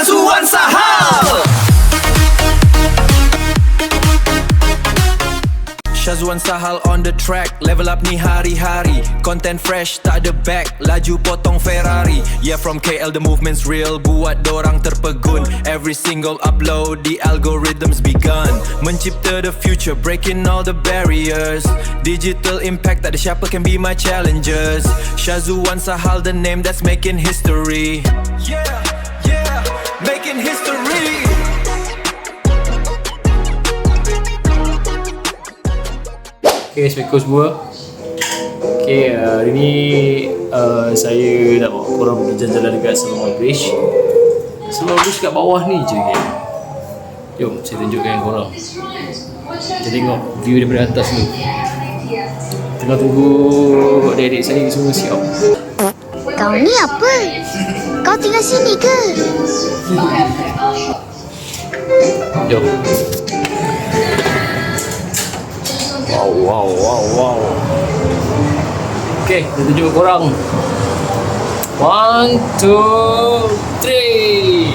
Syazwan Sahal. Syazwan Sahal on the track. Level up ni hari-hari. Content fresh, tak ada back. Laju potong Ferrari. Yeah, from KL the movement's real. Buat dorang terpegun. Every single upload, the algorithms begun. Mencipta the future, breaking all the barriers. Digital impact, tak ada siapa can be my challengers. Syazwan Sahal, the name that's making history. Yeah, yeah, making history. Okay, Assalamualaikum semua. Okay, hari ni saya nak bawa korang pergi jalan-jalan dekat Selangor Bridge. Selangor Bridge kat bawah ni je kan. Jom, saya tunjukkan korang. Kita tengok view daripada atas ni. Tengah tunggu adik-adik saya semua siap. Kau ni apa? Kau tinggal sini ke? Jom. Wow. Okay, kita tunjuk korang. 1, 2, 3.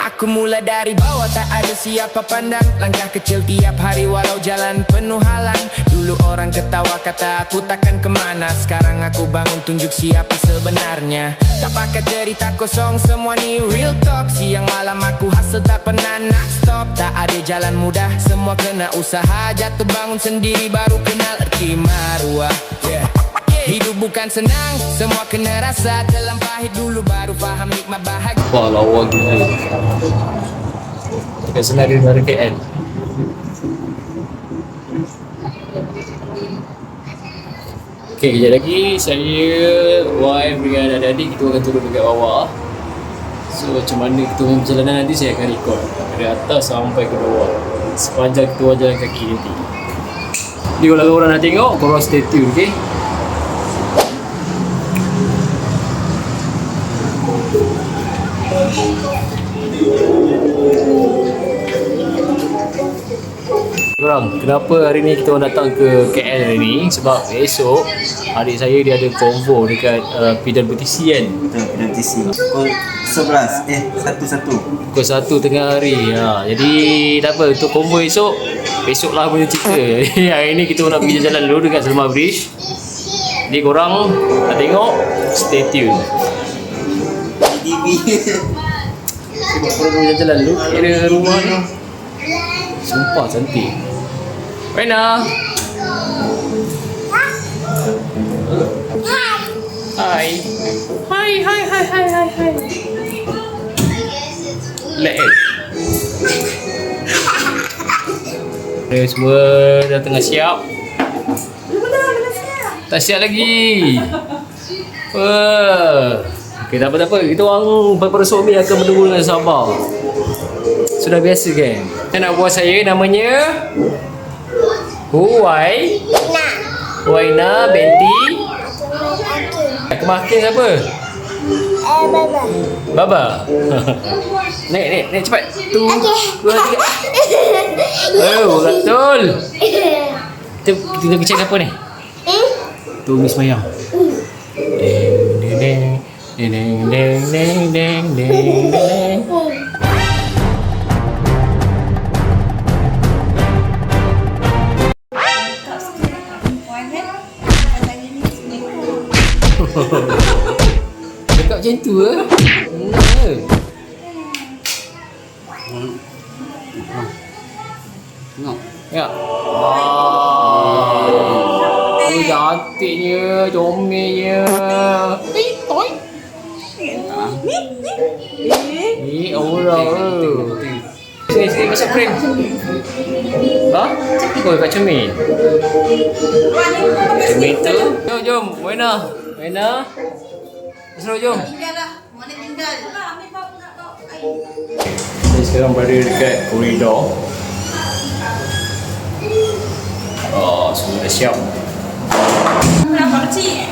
Aku mula dari bawah, tak ada siapa pandang. Langkah kecil tiap hari walau jalan penuh halang. Dulu orang ketawa kata aku takkan kemana. Sekarang aku bangun tunjuk siapa sebenarnya. Tak pakai cerita kosong, semua ni real talk. Siang malam aku hustle tak pernah nak stop. Tak ada jalan mudah, semua kena usaha. Jatuh bangun sendiri baru kenal erti maruah. Hidup bukan senang, semua kena rasa. Dalam pahit dulu baru faham nikmat bahagia. Wah, lawa gila. Dekat Senaru Negara KL. Okay, kejap lagi saya, wife dengan adik-adik kita akan turun dekat bawah. So, macam mana kita punya perjalanan nanti saya akan record dari atas sampai ke bawah sepanjang kita jalan kaki nanti. Jadi kalau korang nak tengok, korang stay tune, okay? Korang, kenapa hari ni kita orang datang ke KL hari ni? Sebab esok adik saya dia ada konvo dekat PWTC kan? PWTC pukul 11, 1 Pukul 1 tengah hari. Jadi tak apa, untuk konvo esok lah punya cerita. Hari ni kita nak pergi jalan dulu dekat Selangor Bridge. Jadi korang nak tengok, stay tune. TV. Sebab korang pergi jalan dulu, kira rumah ni sumpah cantik. Wena. Hai. Let. Semua dah tengah siap. Tak siap lagi. Okay, tak apa. Kita orang berpersumi akan menunggu dengan sabar. Sudah biasa kan? Anak buah saya namanya Huwaina binti Kemakin siapa? Baba. Naik cepat. 1, 2, 3. Oh, betul. Kita nak check apa ni? Tu Miss Mayang. Deng. Dekat macam tu ke? Tengok. Ya. Cantiknya, comelnya. Toy. Ni orang. Sini masuk frame. Oh, kat cermin. Cermin tu. Jom. Wena. Seru, jom. Mana tinggal? Saya sekarang berada dekat koridor. Semua dah siap. Berapa kecil?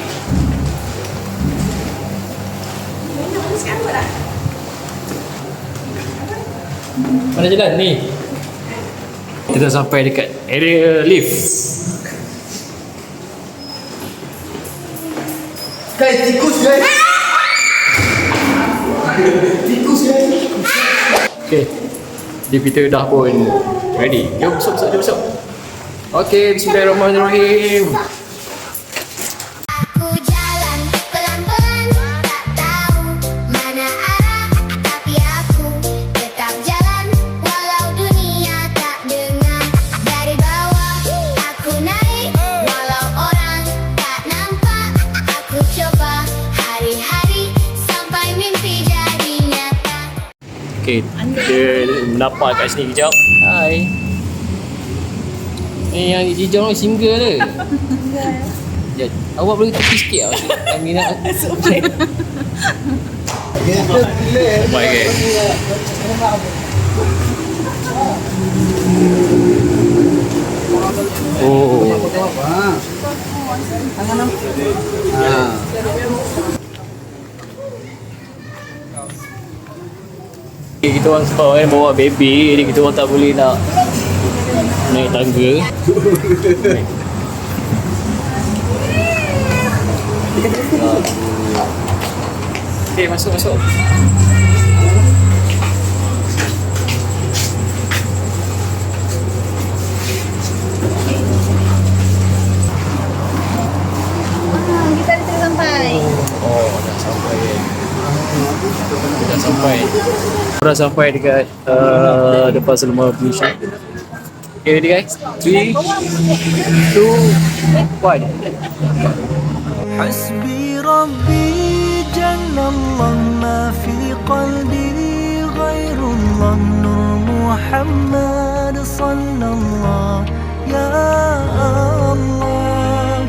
Mana sekarang dah? Mana jalan ni? Kita sampai dekat area lift. Guys, tikus guys. Okay, dia kita dah pun ready. Jom masuk. Okay, bismillahirrahmanirrahim. Aku jalan pelan-pelan, tak tahu mana arah, tapi aku tetap jalan walau dunia tak dengar. Dari bawah aku naik, walau orang tak nampak. Aku coba hari-hari sampai mimpi jadi nyata. Okay, kita mendapat kat sini kejap. Hai. Ni yang hijau ni single ke? Ya, awak boleh tepi sikit lah. Kami nak baik ke? Oh. Okay, kita orang sebab kan bawa baby, jadi kita orang tak boleh nak naik tangga. Okay, masuk. Kita dah sampai. Oh, dah sampai. Dah sampai dekat depan Selma Finition. Okay, ready guys? 3, 2, 1. حسبي ربي جل الله ما في قلبي غير الله نور محمد صلى الله يا الله.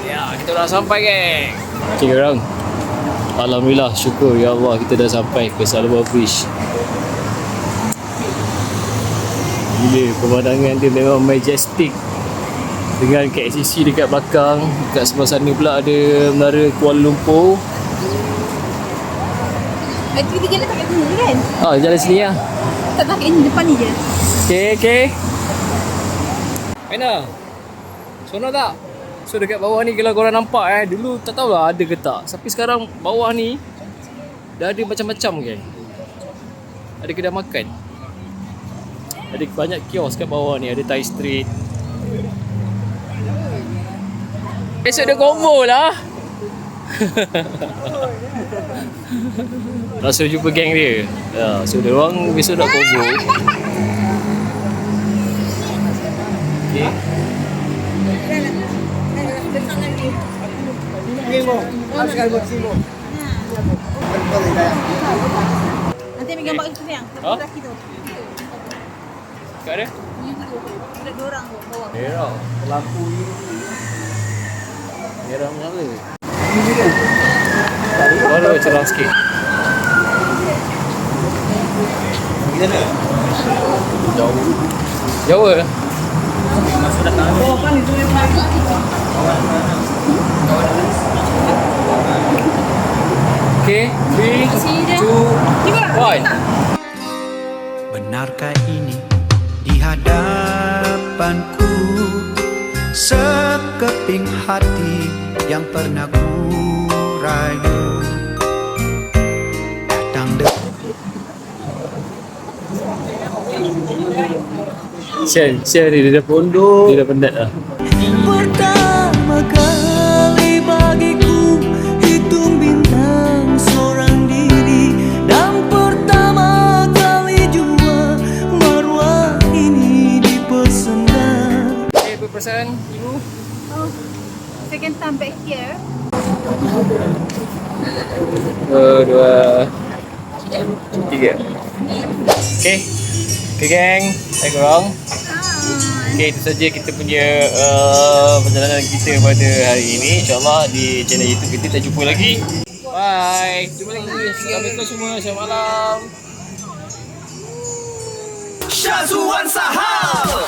Ya, kita dah sampai geng. Okay orang, alhamdulillah, syukur ya Allah kita dah sampai ke Salwa Bridge. Gila, pemandangan dia memang majestic. Dengan KLCC dekat belakang, dekat sebelah sana pula ada Menara Kuala Lumpur. Kita jalan tak kat sini je kan? Jalan sini lah. Tak kat ini, depan ni je. Okay. Mana? Sono tak? So dekat bawah ni kalau korang nampak dulu tak tahulah ada ke tak. Tapi sekarang bawah ni dah ada macam-macam kan. Ada kedai makan. Ada banyak kios kat bawah ni, ada Thai Street. Besok dia combo lah. Langsung jumpa geng dia. So dia orang besok nak combo. Okay. Nanti ambil gambar itu sayang. Ha? Lelaki tu. Kat ada? Ada 2 orang tu bawah. Merah. Pelaku ni. Merah menyala. Baru cerah sikit. Jauh ke? Okay, 3, 2, 1. Benarkah ini di hadapanku sekeping hati yang pernah ku rayu datang Share ni dia dah pondok. Dia dah penat lah. pertama kali bagiku hitung bintang seorang diri dan pertama kali jua marwah ini dipersembahkan. Okay, apa perasaan ibu? Oh, second time back here. 1, 2, 3. Okay. Okay geng, hai korang. Okay, itu saja kita punya perjalanan kita pada hari ini. InsyaAllah di channel YouTube kita jumpa lagi. Bye. Jumpa lagi. Assalamualaikum semua. Selamat malam. Syazwan Sahal.